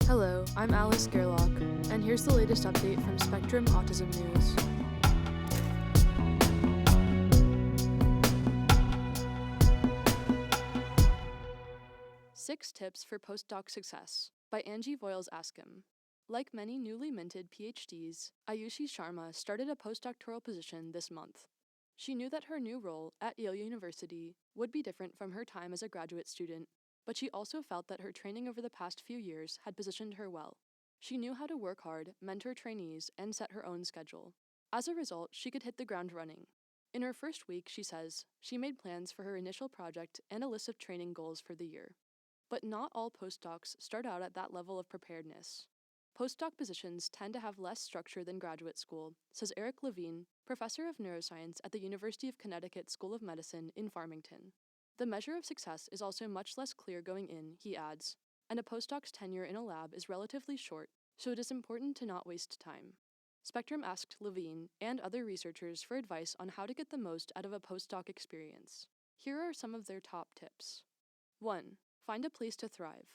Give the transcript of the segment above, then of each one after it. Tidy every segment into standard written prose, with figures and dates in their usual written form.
Hello, I'm Alice Gerlach, and here's the latest update from Spectrum Autism News. Six Tips for Postdoc Success by Angie Voiles-Askham. Like many newly minted PhDs, Ayushi Sharma started a postdoctoral position this month. She knew that her new role at Yale University would be different from her time as a graduate student, but she also felt that her training over the past few years had positioned her well. She knew how to work hard, mentor trainees, and set her own schedule. As a result, she could hit the ground running. In her first week, she says, she made plans for her initial project and a list of training goals for the year. But not all postdocs start out at that level of preparedness. Postdoc positions tend to have less structure than graduate school, says Eric Levine, professor of neuroscience at the University of Connecticut School of Medicine in Farmington. The measure of success is also much less clear going in, he adds, and a postdoc's tenure in a lab is relatively short, so it is important to not waste time. Spectrum asked Levine and other researchers for advice on how to get the most out of a postdoc experience. Here are some of their top tips. 1. Find a place to thrive.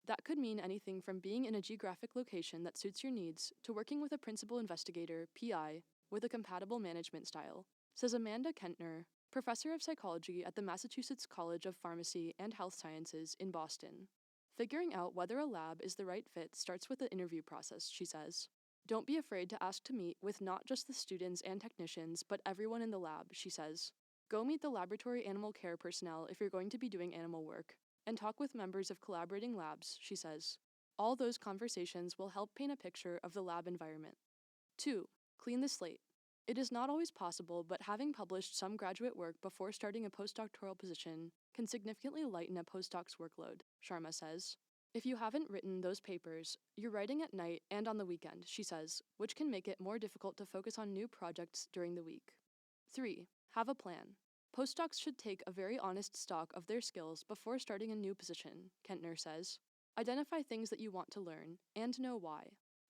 That could mean anything from being in a geographic location that suits your needs to working with a principal investigator, PI, with a compatible management style, says Amanda Kentner, professor of psychology at the Massachusetts College of Pharmacy and Health Sciences in Boston. Figuring out whether a lab is the right fit starts with the interview process, she says. Don't be afraid to ask to meet with not just the students and technicians, but everyone in the lab, she says. Go meet the laboratory animal care personnel if you're going to be doing animal work, and talk with members of collaborating labs, she says. All those conversations will help paint a picture of the lab environment. 2. Clean the slate. It is not always possible, but having published some graduate work before starting a postdoctoral position can significantly lighten a postdoc's workload, Sharma says. If you haven't written those papers, you're writing at night and on the weekend, she says, which can make it more difficult to focus on new projects during the week. 3. Have a plan. Postdocs should take a very honest stock of their skills before starting a new position, Kentner says. Identify things that you want to learn, and know why.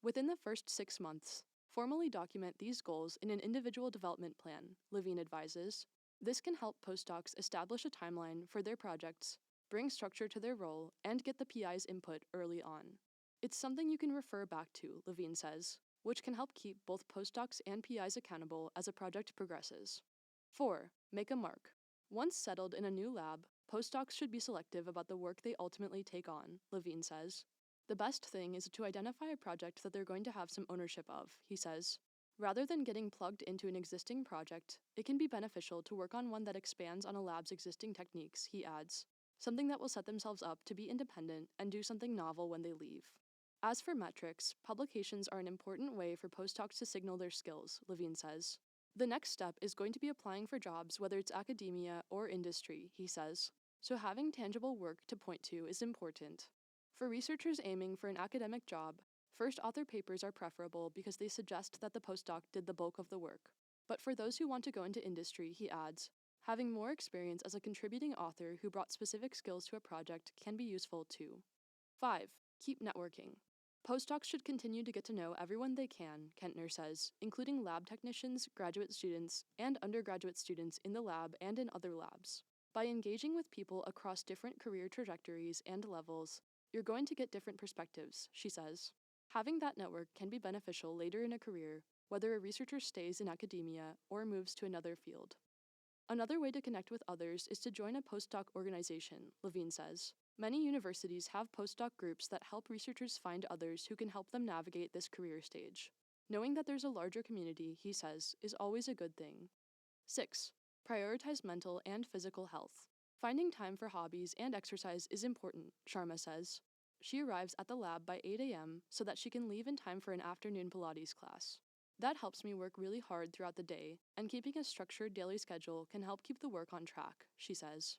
Within the first 6 months, formally document these goals in an individual development plan, Levine advises. This can help postdocs establish a timeline for their projects, bring structure to their role, and get the PI's input early on. It's something you can refer back to, Levine says, which can help keep both postdocs and PIs accountable as a project progresses. 4. Make a mark. Once settled in a new lab, postdocs should be selective about the work they ultimately take on, Levine says. The best thing is to identify a project that they're going to have some ownership of, he says. Rather than getting plugged into an existing project, it can be beneficial to work on one that expands on a lab's existing techniques, he adds, something that will set themselves up to be independent and do something novel when they leave. As for metrics, publications are an important way for postdocs to signal their skills, Levine says. The next step is going to be applying for jobs, whether it's academia or industry, he says. So having tangible work to point to is important. For researchers aiming for an academic job, first author papers are preferable because they suggest that the postdoc did the bulk of the work. But for those who want to go into industry, he adds, having more experience as a contributing author who brought specific skills to a project can be useful too. 5. Keep networking. Postdocs should continue to get to know everyone they can, Kentner says, including lab technicians, graduate students, and undergraduate students in the lab and in other labs. By engaging with people across different career trajectories and levels, you're going to get different perspectives, she says. Having that network can be beneficial later in a career, whether a researcher stays in academia or moves to another field. Another way to connect with others is to join a postdoc organization, Levine says. Many universities have postdoc groups that help researchers find others who can help them navigate this career stage. Knowing that there's a larger community, he says, is always a good thing. 6. Prioritize mental and physical health. Finding time for hobbies and exercise is important, Sharma says. She arrives at the lab by 8 a.m. so that she can leave in time for an afternoon Pilates class. That helps me work really hard throughout the day, and keeping a structured daily schedule can help keep the work on track, she says.